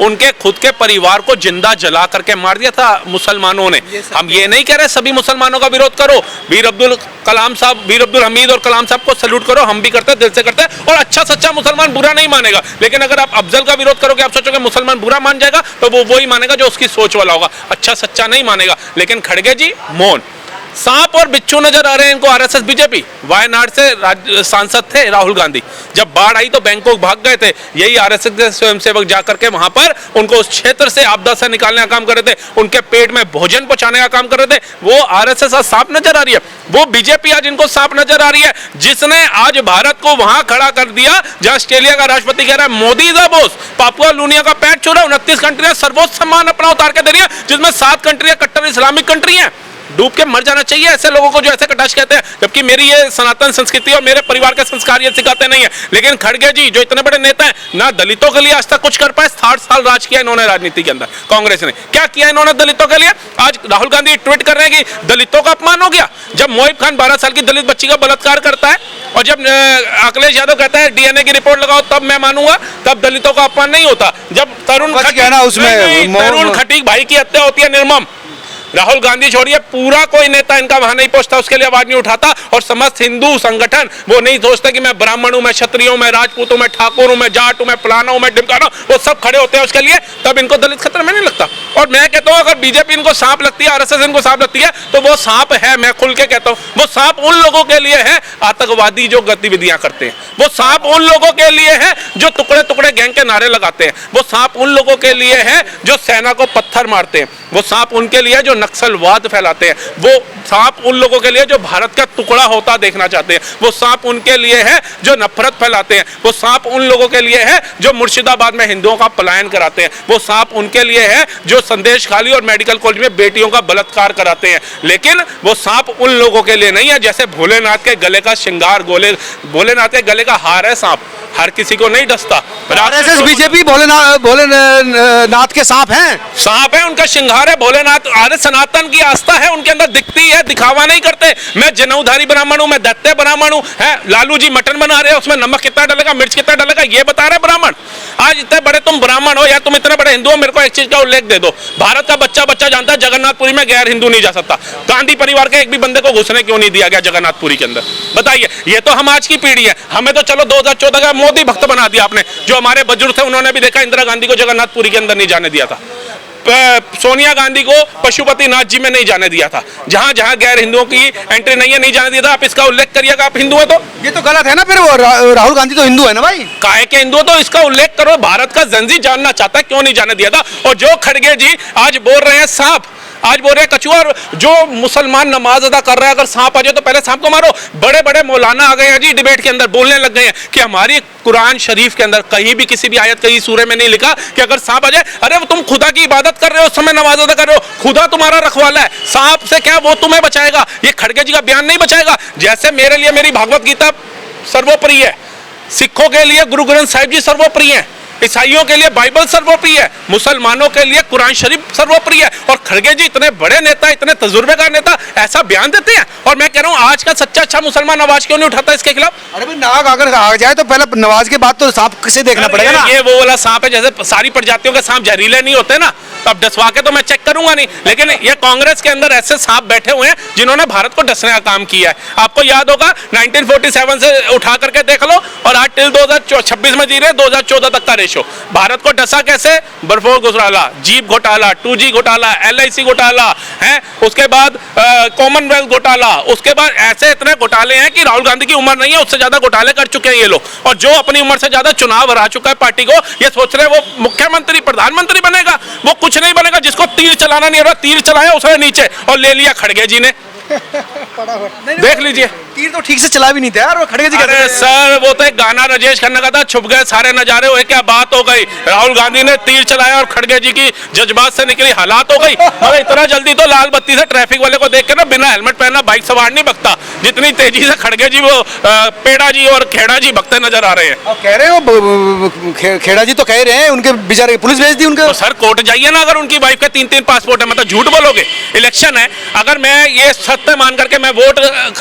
उनके खुद के परिवार को जिंदा जला करके मार दिया था मुसलमानों ने। हम ये नहीं कह रहे सभी मुसलमानों का विरोध करो, वीर अब्दुल कलाम साहब, वीर अब्दुल हमीद और कलाम साहब को सैल्यूट करो, हम भी करते हैं, दिल से करते हैं, और अच्छा सच्चा मुसलमान बुरा नहीं मानेगा। लेकिन अगर आप अफजल का विरोध करोगे, आप सोचोगे मुसलमान बुरा मान जाएगा, तो वो वही मानेगा जो उसकी सोच वाला होगा, अच्छा सच्चा नहीं मानेगा। लेकिन खड़गे जी मौन, सांप और बिच्छू नजर आ रहे हैं इनको आरएसएस बीजेपी। वायनाड से सांसद थे राहुल गांधी, जब बाढ़ आई तो बैंकॉक भाग गए थे, यही आरएसएस के स्वयंसेवक जाकर के वहां पर उनको उस क्षेत्र से आपदा से निकालने का काम कर रहे थे, उनके पेट में भोजन पहुंचाने का काम कर रहे थे। वो आरएसएस आज सांप नजर आ रही है, वो बीजेपी आज इनको सांप नजर आ रही है, जिसने आज भारत को वहां खड़ा कर दिया जहां ऑस्ट्रेलिया का राष्ट्रपति कह रहा है मोदी द बॉस, पापुआ लूनिया का पैर छू रहा है। 29 कंट्रियां सर्वोच्च सम्मान अपना उतार के दे रही है, जिसमें 7 कंट्रियां कट्टर इस्लामिक कंट्री हैं। डूब के मर जाना चाहिए ऐसे लोगों को जो ऐसे कटाश कहते हैं, जबकि मेरी ये सनातन संस्कृति और मेरे परिवार के संस्कार ये सिखाते नहीं है। लेकिन खड़गे जी जो इतने बड़े नेता हैं, ना दलितों के लिए आज तक कुछ कर पाए। 60 साल राज किया इन्होंने राजनीति के अंदर, कांग्रेस ने क्या किया इन्होंने दलितों के लिए? आज राहुल गांधी ट्वीट कर रहे हैं कि दलितों का अपमान हो गया। जब मोहिब खान 12 साल की दलित बच्ची का बलात्कार करता है और जब अखिलेश यादव कहता है डीएनए की रिपोर्ट लगाओ तब मैं मानूंगा, तब दलितों का अपमान नहीं होता। जब तरुण खटीक भाई की हत्या होती है निर्मम, राहुल गांधी छोड़िए पूरा कोई नेता इनका वहां नहीं पहुंचता, उसके लिए आवाज नहीं उठाता। और समस्त हिंदू संगठन वो नहीं सोचते कि मैं ब्राह्मण हूं, मैं क्षत्रिय हूं, मैं राजपूत हूं, मैं ठाकुर हूं, मैं जाट हूं, मैं फलाना हूं, मैं ढिमकाना हूं, वो सब खड़े होते हैं उसके लिए, तब इनको दलित खतरे में नहीं लगता। और मैं कहता हूं अगर बीजेपी इनको सांप लगती है, आरएसएस इनको सांप लगती है, तो वो सांप है, मैं खुल के कहता हूं, वो सांप उन लोगों के लिए है आतंकवादी जो गतिविधियां करते हैं, वो सांप उन लोगों के लिए है जो टुकड़े टुकड़े गैंग के नारे लगाते हैं, वो सांप उन लोगों के लिए है जो सेना को पत्थर मारते हैं, वो सांप उनके लिए जो नक्सलवाद फैलाते हैं, वो सांप उन लोगों के लिए जो भारत का टुकड़ा होता देखना चाहते हैं, वो सांप उनके लिए है जो नफरत फैलाते हैं, वो सांप उन लोगों के लिए है जो मुर्शिदाबाद में हिंदुओं का पलायन कराते हैं, वो सांप उनके लिए है जो संदेश खाली और मेडिकल कॉलेज में बेटियों का बलात्कार कराते हैं। लेकिन वो सांप उन लोगों के लिए नहीं है जैसे भोलेनाथ के गले का श्रृंगार, भोलेनाथ के गले का हार है सांप, हर किसी को नहीं डसता। आरएसएस बीजेपी भोलेनाथ के सांप हैं, सांप है, उनका श्रृंगार है भोलेनाथ। आर्य सनातन की आस्था है उनके अंदर, दिखती है, दिखावा नहीं करते। मैं जनेऊधारी ब्राह्मण हूं, मैं दैत्य ब्राह्मण हूं, है लालू जी मटन बना रहे हैं, उसमें नमक कितना डलेगा, मिर्च कितना डलेगा, ये बता रहे ब्राह्मण। आज इतने बड़े तुम ब्राह्मण हो या तुम इतने बड़े हिंदू हो, मेरे को एक चीज का उल्लेख दे दो, भारत का बच्चा बच्चा जानता है जगन्नाथपुरी में गैर हिंदू नहीं जा सकता। गांधी परिवार के एक भी बंदे को घुसने क्यों नहीं दिया गया जगन्नाथपुरी के अंदर, बताइए। ये तो हम आज की पीढ़ी है, हमें तो चलो 2014 का मोदी भक्त बना दिया आपने, जो हमारे बुजुर्ग थे उन्होंने भी देखा इंदिरा गांधी को जगन्नाथपुरी के अंदर नहीं जाने दिया था, सोनिया गांधी को पशुपतिनाथ जी में नहीं जाने दिया था, जहां जहां गैर हिंदुओं की एंट्री नहीं है, नहीं जाने दिया था। आप इसका उल्लेख करिएगा, आप हिंदू हैं तो ये तो गलत है ना, फिर वो राहुल गांधी तो हिंदू है ना भाई, काहे के हिंदू, तो इसका उल्लेख करो। भारत का जंजी जानना चाहता है क्यों नहीं जाने दिया था। और जो खड़गे जी आज बोल रहे हैं सांप, आज बोल रहे हैं कछुआ, और जो मुसलमान नमाज अदा कर रहा है अगर सांप आ जाए तो पहले सांप को मारो। बड़े बड़े मौलाना आ गए हैं जी डिबेट के अंदर, बोलने लग गए हैं कि हमारी कुरान शरीफ के अंदर कहीं भी किसी भी आयत कहीं सूरे में नहीं लिखा कि अगर सांप आ जाए, अरे तुम खुदा की इबादत कर रहे हो, उस समय नमाज अदा कर रहे हो, खुदा तुम्हारा रखवाला है, सांप से क्या वो तुम्हें बचाएगा? ये खड़गे जी का बयान नहीं बचाएगा। जैसे मेरे लिए मेरी भागवत गीता सर्वोपरि है, सिखों के लिए गुरु ग्रंथ साहिब जी सर्वोपरि है, ईसाइयों के लिए बाइबल सर्वोपरि है, मुसलमानों के लिए कुरान शरीफ सर्वोपरि है। और खड़गे जी इतने बड़े नेता, इतने तजुर्बेकार नेता ऐसा बयान देते हैं। और मैं कह रहा हूं आज का सच्चा अच्छा मुसलमान आवाज क्यों नहीं उठाता इसके खिलाफ? अरे भाई नाग अगर आ जाए तो पहले नमाज के बाद तो सांप से देखना पड़ेगा ना। ये वो वाला सांप है, जैसे सारी प्रजातियों के सांप जहरीले नहीं होते ना, तो अब डसवा के तो मैं चेक करूंगा नहीं। लेकिन ये कांग्रेस के अंदर ऐसे सांप बैठे हुए हैं जिन्होंने भारत को डसने का काम किया है। आपको याद होगा 1947 से उठा करके देख लो, और आज टिल 2026 में जी रहे 2014 तक का रेशो। भारत को डसा कैसे? बर्फोर घोटाला, जीप घोटाला, 2G घोटाला, LIC घोटाला है, उसके बाद कॉमनवेल्थ घोटाला, उसके बाद ऐसे इतने घोटाले हैं कि राहुल गांधी की उम्र नहीं है, उससे ज्यादा घोटाले कर चुके हैं ये लोग। और जो अपनी उम्र से ज्यादा चुनाव हरा चुका है पार्टी को, ये सोच रहे हैं वो मुख्यमंत्री प्रधानमंत्री बनेगा, वो कुछ नहीं बनेगा। जिसको तीर चलाना नहीं हो रहा, तीर चलाया उसने नीचे और ले लिया खड़गे जी ने। देख लीजिए, तीर तो ठीक से चला भी नहीं था यार वो खड़गे जी। अरे सर वो तो एक गाना राजेश खन्ना का था, छुप गए सारे नजारे, वो क्या बात हो गई। राहुल गांधी ने तीर चलाया और खड़गे जी की जज्बात से निकली हालात हो गई। अरे इतना जल्दी तो लाल बत्ती से ट्रैफिक वाले को देख के ना बिना हेलमेट पहना बाइक सवार नहीं भगता, जितनी तेजी से खड़गे जी वो पेड़ा जी और खेड़ा जी भगते नजर आ रहे हैं। कह रहे हो खेड़ा जी तो कह रहे हैं उनके बेचारे पुलिस भेज दी उनके। तो सर कोर्ट जाइए ना, अगर उनकी वाइफ के 3-3 पासपोर्ट है, मतलब झूठ बोलोगे? इलेक्शन है, अगर मैं ये सत्य मान करके मैं वोट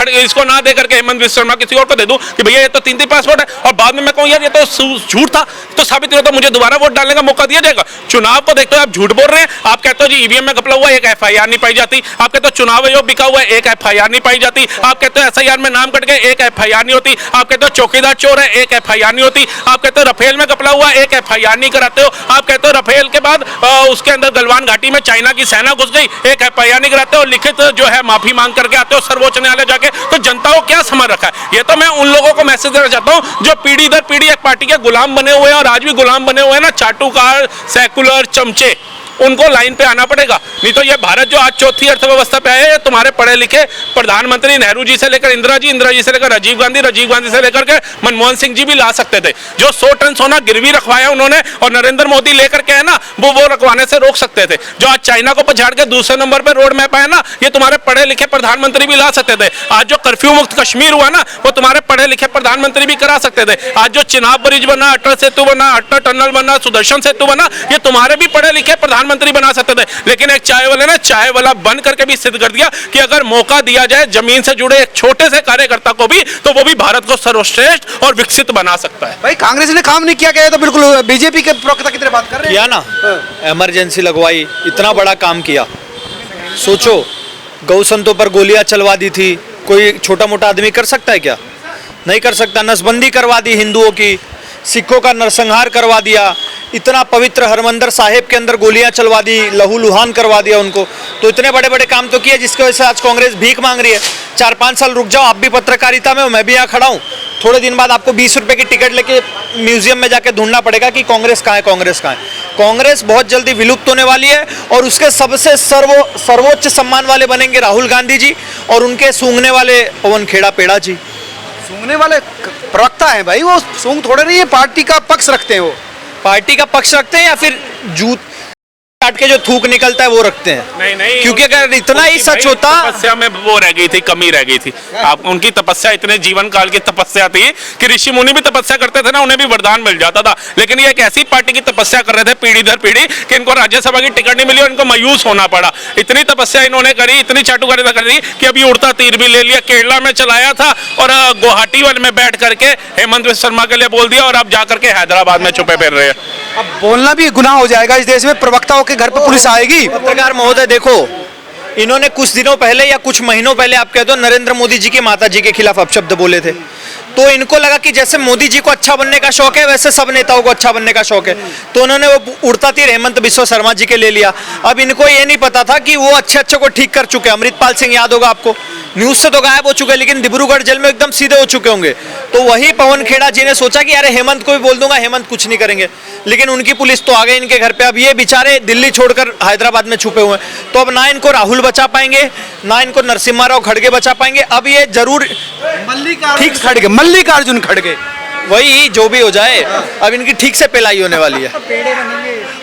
इसको ना दे करके हेमंत बिस्वा शर्मा किसी और को दे दूं कि भैया ये तो 3-3 पासपोर्ट है, और बाद में मैं कहूं यार ये तो झूठ था, तो साबित नहीं होता, मुझे दोबारा वोट डालने का मौका दिया जाएगा। चुनाव को देखते हो आप झूठ बोल रहे हैं, आप कहते हो जी ईवीएम में घपला हुआ, एक एफआईआर नहीं पाई जाती, आप कहते हो चुनाव आयोग बिका हुआ है, एक एफआईआर नहीं पाई जाती, आप कहते हो एसआईआर में नाम कट गए, एक एफआईआर नहीं होती, आप कहते हो चौकीदार चोर है, एक एफआईआर नहीं होती, आप कहते हो रफेल में घपला हुआ, एक एफआईआर नहीं कराते हो, आप कहते हो रफेल के बाद उसके अंदर गलवान घाटी में चाइना की सेना घुस गई, एक एफआईआर नहीं कराते हो, लिखित जो है माफी मांग करके आते हो सर्वोच्च न्यायालय जाके, तो जनता को क्या समझ रखा है। ये तो मैं उन लोगों को मैसेज देना चाहता हूं जो पीढ़ी दर पीढ़ी एक पार्टी के गुलाम बने हुए हैं और आज भी गुलाम बने हुए हैं ना, चाटुकार सेकुलर चमचे, उनको लाइन पे आना पड़ेगा। नहीं तो ये भारत जो आज चौथी अर्थव्यवस्था पे आया है, तुम्हारे पढ़े लिखे प्रधानमंत्री नेहरू जी से लेकर इंदिरा जी से लेकर राजीव गांधी से लेकर के मनमोहन सिंह जी भी ला सकते थे। जो 100 टन सोना गिरवी रखवाया उन्होंने, और नरेंद्र मोदी लेकर के है ना, वो रखवाने से रोक सकते थे। जो आज चाइना को पछाड़ के दूसरे नंबर पे रोड मैप आया ना, ये तुम्हारे पढ़े लिखे प्रधानमंत्री भी ला सकते थे। आज जो कर्फ्यू मुक्त कश्मीर हुआ ना, वो तुम्हारे पढ़े लिखे प्रधानमंत्री भी करा सकते थे। आज जो चिनाब ब्रिज बना, अटल सेतु बना, अटल टनल बना, सुदर्शन सेतु बना, ये तुम्हारे भी पढ़े लिखे प्रधानमंत्री बना सकते थे। लेकिन एक चाय वाले ने चाय वाला बन करके भी सिद्ध कर दिया कि अगर मौका दिया जाए जमीन से जुड़े एक छोटे से कार्यकर्ता को भी, तो वो भी भारत को सर्वश्रेष्ठ और विकसित बना सकता है। भाई कांग्रेस ने काम नहीं किया गया तो बिल्कुल बीजेपी के प्रवक्ता की तरह बात कर रहे हैं। किया ना, इमरजेंसी लगवाई, इतना बड़ा काम किया। सोचो, गौ संतों पर गोलियां चलवा दी थी, कोई छोटा मोटा आदमी कर सकता है क्या? नहीं कर सकता। नसबंदी करवा दी हिंदुओं की, सिखों का नरसंहार करवा दिया, इतना पवित्र हरमंदिर साहिब के अंदर गोलियां चलवा दी, लहूलुहान करवा दिया उनको। तो इतने बड़े बड़े काम तो किए जिसकी वजह से आज कांग्रेस भीख मांग रही है। 4-5 साल रुक जाओ, आप भी पत्रकारिता में हो, मैं भी यहाँ खड़ा हूँ। थोड़े दिन बाद आपको 20 रुपए की टिकट लेके म्यूजियम में जाके ढूंढना पड़ेगा कि कांग्रेस कहाँ है, कांग्रेस कहाँ है। कांग्रेस बहुत जल्दी विलुप्त होने वाली है, और उसके सबसे सर्वोच्च सम्मान वाले बनेंगे राहुल गांधी जी, और उनके सूंघने वाले पवन खेड़ा पेड़ा जी। सूंघने वाले प्रवक्ता हैं भाई, वो सूंघ थोड़े नहीं है, पार्टी का पक्ष रखते हैं। वो पार्टी का पक्ष रखते हैं या फिर जूत काट के जो थूक निकलता है वो रखते हैं? नहीं, क्योंकि अगर इतना ही सच होता, तपस्या में वो रह गई थी, कमी रह गई थी। आप उनकी तपस्या इतने जीवन काल की तपस्या थी कि ऋषि मुनि भी तपस्या करते थे ना, उन्हें भी वरदान मिल जाता था। लेकिन ये एक ऐसी पार्टी की तपस्या कर रहे थे पीढ़ी दर पीढ़ी कि इनको राज्यसभा की टिकट नहीं मिली और इनको मायूस होना पड़ा। इतनी तपस्या इन्होंने करी, इतनी चाटुकारिता करी कि अभी उड़ता तीर भी ले लिया, केरला में चलाया था और गुवाहाटी में बैठ करके हेमंत बिस्वा शर्मा के लिए बोल दिया, और अब जाकर के हैदराबाद में छुपे फिर रहे हैं। अब बोलना भी गुनाह हो जाएगा इस देश में, प्रवक्ताओं के घर पर पुलिस आएगी। पत्रकार महोदय देखो, इन्होंने कुछ दिनों पहले या कुछ महीनों पहले आप कह दो नरेंद्र मोदी जी की माता जी के खिलाफ अपशब्द बोले थे। तो इनको लगा कि जैसे मोदी जी को अच्छा बनने का शौक है वैसे सब नेताओं को अच्छा बनने का शौक है, तो उन्होंने वो उड़ता तीर हेमंत बिस्वा शर्मा जी के ले लिया। अब इनको ये नहीं पता था कि वो अच्छे को ठीक कर चुके। अमृतपाल सिंह याद होगा आपको, न्यूज से तो गायब हो चुके, लेकिन डिब्रूगढ़ जेल में एकदम सीधे हो चुके होंगे। तो वही पवन खेड़ा जी ने सोचा कि अरे हेमंत को भी बोल दूंगा, हेमंत कुछ नहीं करेंगे, लेकिन उनकी पुलिस तो आ गई इनके घर पे। अब ये बेचारे दिल्ली छोड़कर हैदराबाद में छुपे हुए हैं, तो अब ना इनको राहुल बचा पाएंगे, ना इनको नरसिम्हा राव खड़गे बचा पाएंगे। अब ये जरूर मल्लिकार्जुन खड़गे, वही जो भी हो जाए, अब इनकी ठीक से पिलाई होने वाली है,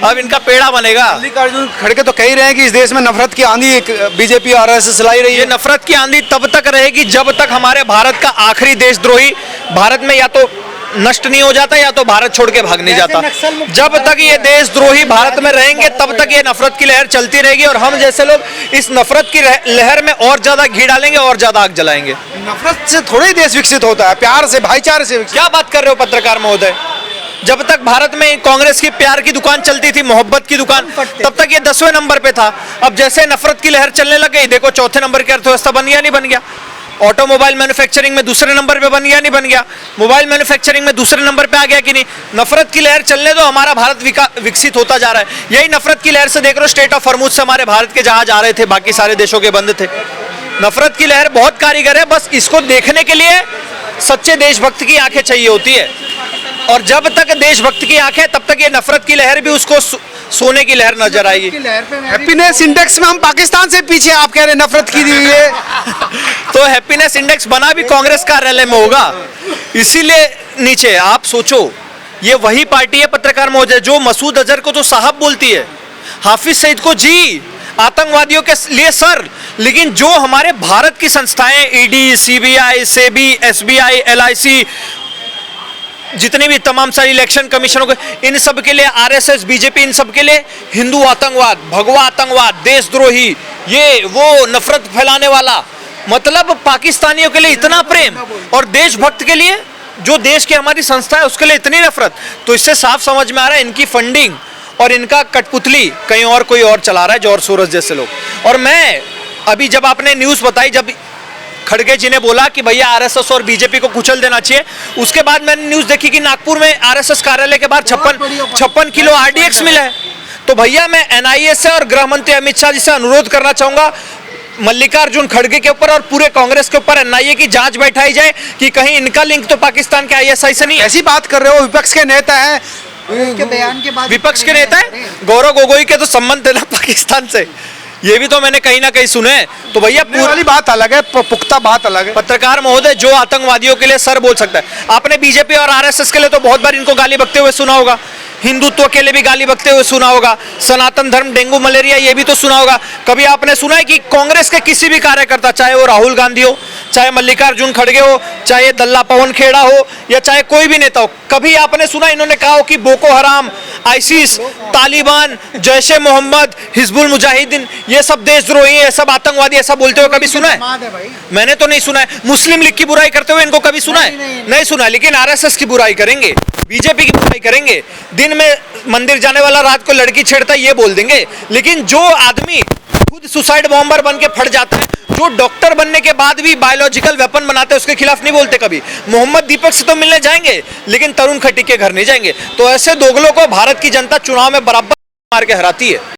अब इनका पेड़ा बनेगा। मल्लिकार्जुन खड़गे तो कह ही रहे हैं कि इस देश में नफरत की आंधी बीजेपी आरएसएस लाई रही ये है। नफरत की आंधी तब तक रहेगी जब तक हमारे भारत का आखिरी देशद्रोही भारत में या तो नष्ट नहीं हो जाता या तो भारत छोड़ के भाग नहीं जाता। जब तक ये देशद्रोही भारत में रहेंगे तब तक ये नफरत की लहर चलती रहेगी, और हम जैसे लोग इस नफरत की लहर में और ज्यादा घी डालेंगे और ज्यादा आग जलाएंगे। नफरत से थोड़ा ही देश विकसित होता है, प्यार से, भाईचारे से विकसित। क्या बात कर रहे हो पत्रकार महोदय? जब तक भारत में कांग्रेस की प्यार की दुकान चलती थी, मोहब्बत की दुकान, तब तक ये 10वें नंबर पे था। अब जैसे नफरत की लहर चलने लग गई, देखो चौथे नंबर की अर्थव्यवस्था बन गया नहीं बन गया, ऑटोमोबाइल मैन्युफैक्चरिंग में दूसरे नंबर पे बन गया नहीं बन गया, मोबाइल मैन्युफैक्चरिंग में दूसरे नंबर पे आ गया कि नहीं। नफरत की लहर चलने दो, हमारा भारत विकसित होता जा रहा है। यही नफरत की लहर से देख रहे हो, स्टेट ऑफ हॉर्मुज से हमारे भारत के जहाज आ रहे थे, बाकी सारे देशों के बंद थे। नफरत की लहर बहुत कारीगर है, बस इसको देखने के लिए सच्चे देशभक्त की आंखें चाहिए होती है, और जब तक देशभक्त की आंखें, तब तक ये नफरत की लहर भी उसको सोने की लहर नजर आएगी। हैप्पीनेस इंडेक्स में हम पाकिस्तान से पीछे, आप कह रहे हैं नफरत की ये तो हैप्पीनेस इंडेक्स बना भी कांग्रेस कार्यालय में होगा, इसीलिए नीचे। आप सोचो, ये वही पार्टी है पत्रकार महोदय जो मसूद अजहर को तो साहब बोलती है, हाफिज सईद को जी, आतंकवादियों के लिए सर, लेकिन जो हमारे भारत की संस्थाएं ED, CBI, SEBI, SBI, LIC, जितने भी तमाम सारी इलेक्शन कमीशनों के, इन सब के लिए आरएसएस, बीजेपी, इन सब के लिए हिंदू आतंकवाद, भगवा आतंकवाद, देशद्रोही, ये वो नफरत फैलाने वाला, मतलब पाकिस्तानियों के लिए इतना प्रेम और देशभक्त के लिए जो देश की हमारी संस्था है उसके लिए इतनी नफरत। तो इससे साफ समझ में आ रहा है इनकी फंडिंग और इनका कठपुतली कहीं और कोई और चला रहा है, जॉर्ज सोरोस जैसे लोग। और मैं अभी जब आपने न्यूज़ बताई, जब खड़गे जी ने बोला कि भैया आरएसएस और बीजेपी को कुचल देना चाहिए, उसके बाद मैंने न्यूज़ देखी कि नागपुर में आरएसएस कार्यालय के बाहर 56 किलो आरडीएक्स मिला है। तो भैया मैं एनआईए से और गृह मंत्री अमित शाह जी से अनुरोध करना चाहूंगा, मल्लिकार्जुन खड़गे के ऊपर और पूरे कांग्रेस के ऊपर एनआईए की जांच बैठाई जाए कि कहीं इनका लिंक तो पाकिस्तान के आईएसआई से नहीं है। ऐसी बात कर रहे हो, विपक्ष के नेता हैं, के बयान के बाद विपक्ष के नेता है, गौरव गोगोई के तो संबंध थे ना पाकिस्तान से, ये भी तो मैंने कहीं ना कहीं सुने। तो भैया पूरी वाली बात अलग है, पुख्ता बात अलग है। पत्रकार महोदय जो आतंकवादियों के लिए सर बोल सकता है, आपने बीजेपी और आरएसएस के लिए तो बहुत बार इनको गाली बकते हुए सुना होगा, हिंदुत्व के लिए भी गाली बकते हुए सुना होगा, सनातन धर्म, डेंगू मलेरिया ये भी तो सुना होगा। कभी आपने सुना है कि कांग्रेस के किसी भी कार्यकर्ता, चाहे वो राहुल गांधी हो, चाहे मल्लिकार्जुन खड़गे हो, चाहे दल्ला पवन खेड़ा हो या चाहे कोई भी नेता हो, कभी आपने सुना इन्होंने कहा हो कि Boko Haram, ISIS, Taliban, Jaish e Mohammed, Hizbul Mujahideen ये सब देशद्रोही है, सब आतंकवादी, ऐसा बोलते हुए कभी सुना है? मैंने तो नहीं सुना है। मुस्लिम लीग की बुराई करते हुए इनको कभी सुना है? नहीं सुना है। लेकिन आरएसएस की बुराई करेंगे, बीजेपी की बुराई करेंगे, दिन में मंदिर जाने वाला रात को लड़की छेड़ता है ये बोल देंगे। लेकिन जो आदमी खुद सुसाइड बॉम्बर बन के फट जाता है, जो डॉक्टर बनने के बाद भी बायोलॉजिकल वेपन बनाते हैं, उसके खिलाफ नहीं बोलते कभी। मोहम्मद दीपक से तो मिलने जाएंगे लेकिन तरुण खट्टी के घर नहीं जाएंगे। तो ऐसे दोगलों को भारत की जनता चुनाव में बराबर मार के हराती है।